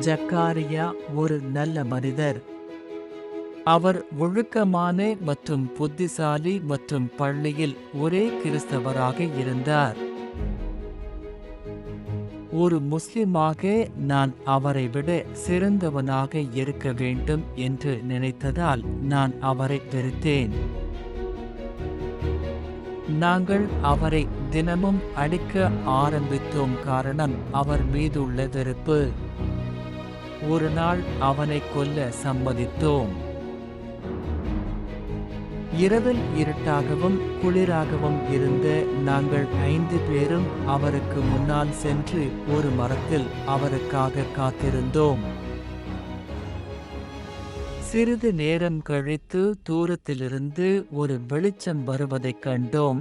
ஜக்காரியா ஒரு நல்ல மனிதர். அவர் ஒழுக்கமான மற்றும் புத்திசாலி மற்றும் பள்ளியில் ஒரே கிறிஸ்தவராக இருந்தார். ஒரு முஸ்லிமாக நான் அவரை விட சிறந்தவனாக இருக்க வேண்டும் என்று நினைத்ததால் நான் அவரை வெறுத்தேன். நாங்கள் அவரை தினமும் அடிக்க ஆரம்பித்தோம், காரணம் அவர் மீதுள்ள வெறுப்பு. ஒரு நாள் அவனை கொல்ல சம்மதித்தோம். இரவில் இருட்டாகவும் குளிராகவும் இருந்த நாங்கள் 5 பேரும் அவருக்கு முன்னால் சென்று ஒரு மரத்தில் அவருக்காக காத்திருந்தோம். சிறிது நேரம் கழித்து தூரத்திலிருந்து ஒரு வெளிச்சம் வருவதைக் கண்டோம்.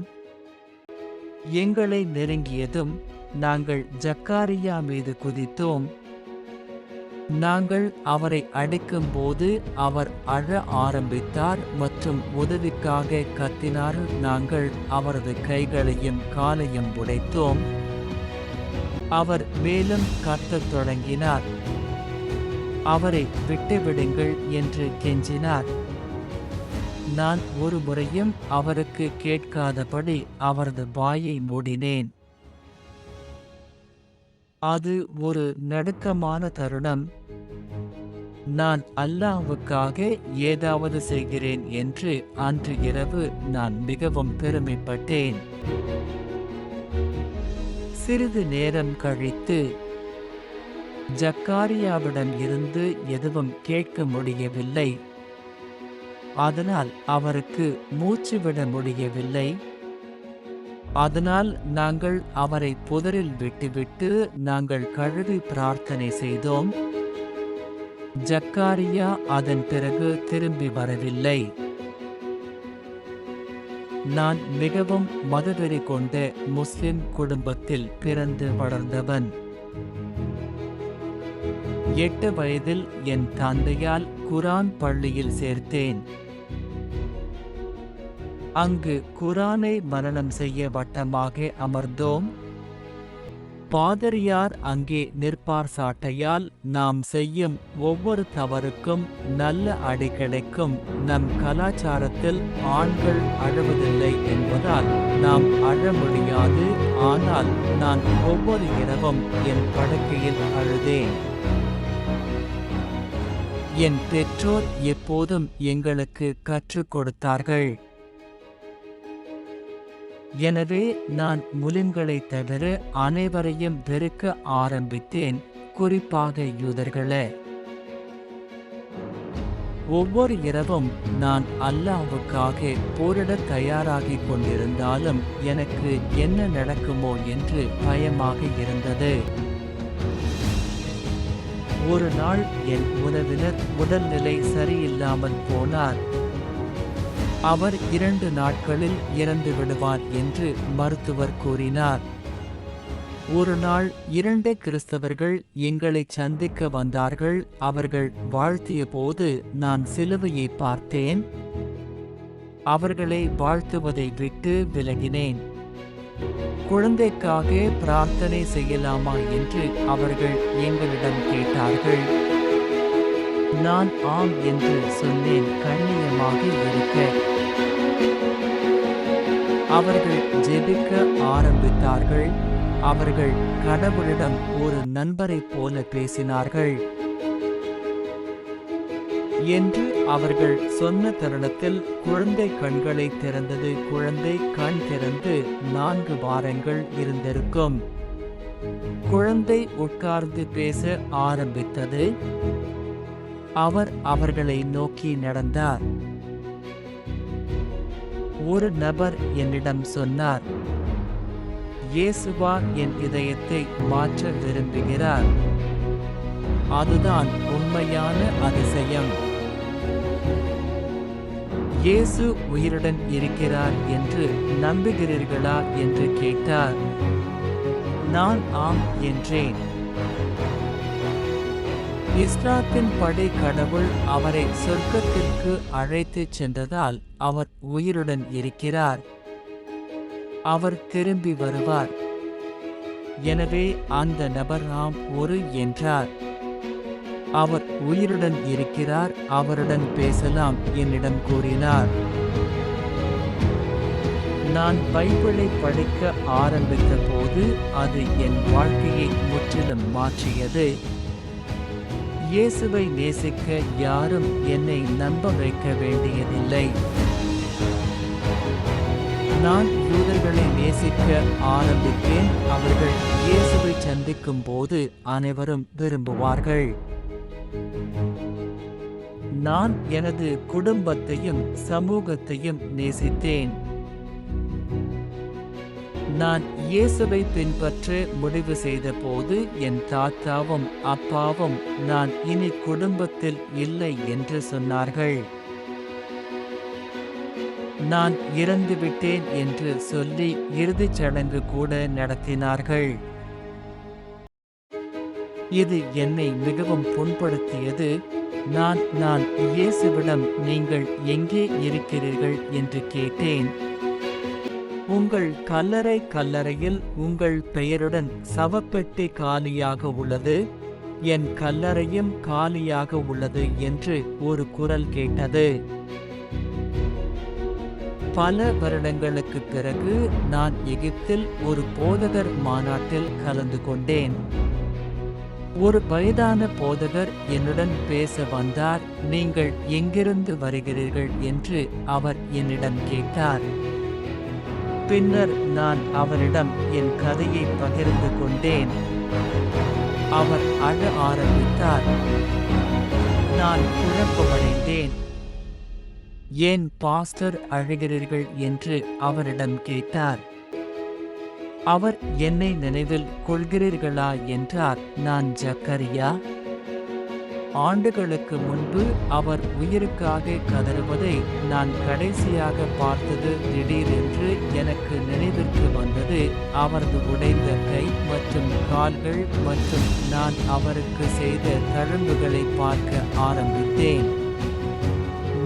எங்களை நெருங்கியதும் நாங்கள் ஜக்காரியா மீது குதித்தோம். நாங்கள் அவரை அடிக்கும்போது அவர் அழ ஆரம்பித்தார் மற்றும் உதவிக்காக கத்தினார். நாங்கள் அவரது கைகளையும் காலையும் உடைத்தோம். அவர் மேலும் கத்தத் தொடங்கினார். அவரை விட்டுவிடுங்கள் என்று கெஞ்சினார். நான் ஒரு முறையும் அவருக்கு கேட்காதபடி அவரது வாயை மூடினேன். அது ஒரு நடுக்கமான தருணம். நான் அல்லாஹ்வுக்காக ஏதாவது செய்கிறேன் என்று அன்று இரவு நான் மிகவும் பெருமைப்பட்டேன். சிறிது நேரம் கழித்து ஜக்காரியாவிடம் இருந்து எதுவும் கேட்க முடியவில்லை. அதனால் அவருக்கு மூச்சு விட முடியவில்லை. அதனால் நாங்கள் அவரை புதரில் விட்டுவிட்டு நாங்கள் கழுவி பிரார்த்தனை செய்தோம். ஜக்காரியா அதன் பிறகு திரும்பி வரவில்லை. நான் மிகவும் மதவெறி கொண்ட முஸ்லிம் குடும்பத்தில் பிறந்து வளர்ந்தவன். 8 வயதில் என் தந்தையால் குரான் பள்ளியில் சேர்த்தேன். அங்கு குரானை மனனம் செய்ய வட்டமாக அமர்ந்தோம். பாதிரியார் அங்கே நிற்பார். சாட்டையால் நாம் செய்யும் ஒவ்வொரு தவறுக்கும் நல்ல அடி கிடைக்கும். நம் கலாச்சாரத்தில் ஆண்கள் அழுவதில்லை என்பதால் நாம் அழ முடியாது. ஆனால் நான் ஒவ்வொரு இரவும் என் படுக்கையில் அழுதேன். என் பெற்றோர் எப்போதும் எங்களுக்கு கற்றுக் கொடுத்தார்கள். எனவே நான் முஸ்லிம்களை தவிர அனைவரையும் வெறுக்க ஆரம்பித்தேன், குறிப்பாக யூதர்களே. ஒவ்வொரு இரவும் நான் அல்லாஹ்வுக்காக போரிட தயாராகிக் கொண்டிருந்தாலும் எனக்கு என்ன நடக்குமோ என்று பயமாக இருந்தது. ஒரு நாள் என் உறவினர் உடல்நிலை சரியில்லாமல் போனார். அவர் 2 நாட்களில் இறந்து விடுவார் என்று மருத்துவர் கூறினார். ஒரு நாள் 2 கிறிஸ்தவர்கள் எங்களை சந்திக்க வந்தார்கள். அவர்கள் வாழ்த்திய போது நான் சிலுவையை பார்த்தேன். அவர்களை வாழ்த்துவதை விட்டு விலகினேன். குழந்தைக்காக பிரார்த்தனை செய்யலாமா என்று அவர்கள் எங்களிடம் கேட்டார்கள். நான் ஆம் என்று சொன்னேன், கண்ணியமாக இருக்க. அவர்கள் ஜெபிக்க ஆரம்பித்தார்கள். அவர்கள் கடவுளிடம் ஒரு நண்பரைப் போல பேசினார்கள் என்று அவர்கள் சொன்ன தருணத்தில் குழந்தை கண்களை திறந்தது. குழந்தை கண் திறந்து 4 வாரங்கள் இருந்திருக்கும். குழந்தை உட்கார்ந்து பேச ஆரம்பித்தது. அவர் அவர்களை நோக்கி நடந்தார். ஒரு நபர் என்னிடம் சொன்னார், இயேசுவா என் இதயத்தை மாற்ற விரும்புகிறார். அதுதான் உண்மையான அதிசயம். இயேசு உயிருடன் இருக்கிறார் என்று நம்புகிறீர்களா என்று கேட்டார். நான் ஆம் என்றேன். இஸ்லாத்தின் படி கடவுள் அவரை சொர்க்கத்திற்கு அழைத்துச் சென்றதால் அவர் உயிருடன் இருக்கிறார். அவர் திரும்பி வருவார். எனவே அந்த நபர் ஆம் ஒரு என்றார். அவர் உயிருடன் இருக்கிறார், அவருடன் பேசலாம் என்னிடம் கூறினார். நான் பைபிளை படிக்க ஆரம்பித்த போது அது என் வாழ்க்கையை முற்றிலும் மாற்றியது. இயேசுவை நேசிக்க யாரும் என்னை நம்ப வைக்க வேண்டியதில்லை. நான் யூதர்களை நேசிக்க ஆரம்பித்தேன். அவர்கள் இயேசுவை சந்திக்கும் போது அனைவரும் விரும்புவார்கள். நான் எனது குடும்பத்தையும் சமூகத்தையும் நேசித்தேன். நான் இயேசுவை பின்பற்ற முடிவு செய்த போது என் தாத்தாவும் அப்பாவும் நான் இனி குடும்பத்தில் இல்லை என்று சொன்னார்கள். நான் இறந்துவிட்டேன் என்று சொல்லி இறுதிச் சடங்கு கூட நடத்தினார்கள். இது என்னை மிகவும் புண்படுத்தியது. நான் இயேசுவிடம் நீங்கள் எங்கே இருக்கிறீர்கள் என்று கேட்டேன். உங்கள் கல்லறையில் உங்கள் பெயருடன் சவப்பெட்டி காலியாக உள்ளது, என் கல்லறையும் காலியாக உள்ளது என்று ஒரு குரல் கேட்டது. பல வருடங்களுக்கு பிறகு நான் எகிப்தில் ஒரு போதகர் மாநாட்டில் கலந்து கொண்டேன். ஒரு வயதான போதகர் என்னுடன் பேச வந்தார். நீங்கள் எங்கிருந்து வருகிறீர்கள் என்று அவர் என்னிடம் கேட்டார். பின்னர் நான் அவரிடம் என் கதையை பகிர்ந்து கொண்டேன். அவர் அழ ஆரம்பித்தார். நான் குழப்பமடைந்தேன். ஏன் பாஸ்டர் அழுகிறீர்கள் என்று அவரிடம் கேட்டார். அவர் என்னை நினைவில் கொள்கிறீர்களா என்றார். நான் ஜக்கரியா. ஆண்டுகளுக்கு முன்பு அவர் உயிருக்காக கதறுவதை நான் கடைசியாக பார்த்தது திடீரென்று எனக்கு நினைவிற்கு வந்தது. அவரது உடைந்த கை மற்றும் கால்கள் மற்றும் நான் அவருக்கு செய்த தழும்புகளை பார்க்க ஆரம்பித்தேன்.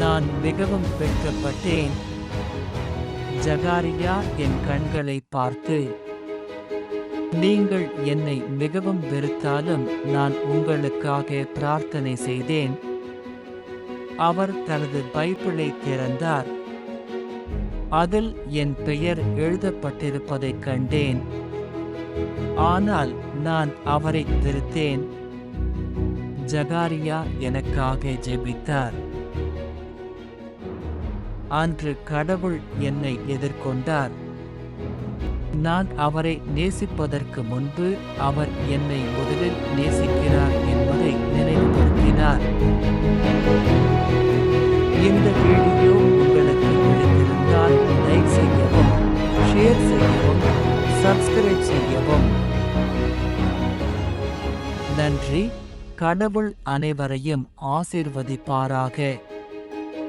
நான் மிகவும் வெட்கப்பட்டேன். ஜகாரியா என் கண்களை பார்த்து, நீங்கள் என்னை மிகவும் வெறுத்தாலும் நான் உங்களுக்காக பிரார்த்தனை செய்தேன். அவர் தனது பைபிளை திறந்தார். அதில் என் பெயர் எழுதப்பட்டிருப்பதைக் கண்டேன். ஆனால் நான் அவரை வெறுத்தேன். ஜகாரியா எனக்காக ஜெபித்தார். அன்று கடவுள் என்னை எதிர்கொண்டார். நான் அவரை நேசிப்பதற்கு முன்பு அவர் என்னை முதலில் நேசிக்கிறார் என்பதை நினைவுபடுத்தினார். இந்த வீடியோ உங்களுக்கு பிடித்திருந்தால் லைக் செய்யவும், ஷேர் செய்யவும், சப்ஸ்கிரைப் செய்யவும். நன்றி. கடவுள் அனைவரையும் ஆசீர்வதிப்பாராக.